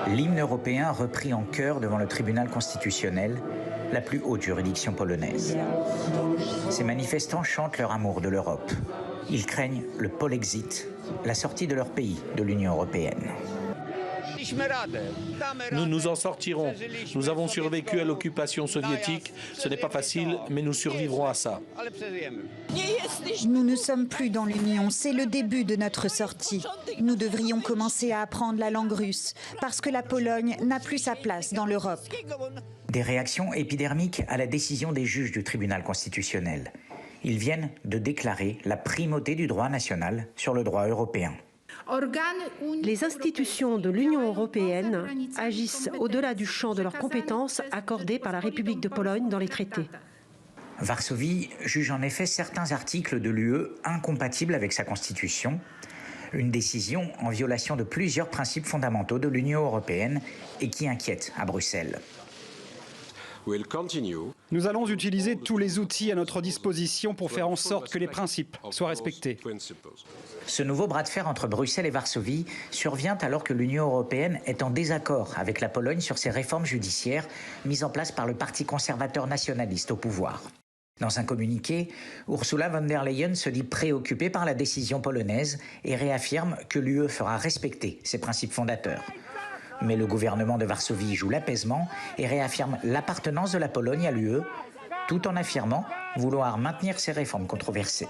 L'hymne européen repris en chœur devant le tribunal constitutionnel, la plus haute juridiction polonaise. Ces manifestants chantent leur amour de l'Europe. Ils craignent le Polexit, la sortie de leur pays de l'Union européenne. Nous nous en sortirons. Nous avons survécu à l'occupation soviétique. Ce n'est pas facile, mais nous survivrons à ça. Nous ne sommes plus dans l'Union, c'est le début de notre sortie. Nous devrions commencer à apprendre la langue russe, parce que la Pologne n'a plus sa place dans l'Europe. Des réactions épidermiques à la décision des juges du tribunal constitutionnel. Ils viennent de déclarer la primauté du droit national sur le droit européen. Les institutions de l'Union européenne agissent au-delà du champ de leurs compétences accordées par la République de Pologne dans les traités. Varsovie juge en effet certains articles de l'UE incompatibles avec sa constitution, une décision en violation de plusieurs principes fondamentaux de l'Union européenne et qui inquiète à Bruxelles. Nous allons utiliser tous les outils à notre disposition pour faire en sorte que les principes soient respectés. Ce nouveau bras de fer entre Bruxelles et Varsovie survient alors que l'Union européenne est en désaccord avec la Pologne sur ses réformes judiciaires mises en place par le parti conservateur nationaliste au pouvoir. Dans un communiqué, Ursula von der Leyen se dit préoccupée par la décision polonaise et réaffirme que l'UE fera respecter ses principes fondateurs. Mais le gouvernement de Varsovie joue l'apaisement et réaffirme l'appartenance de la Pologne à l'UE, tout en affirmant vouloir maintenir ses réformes controversées.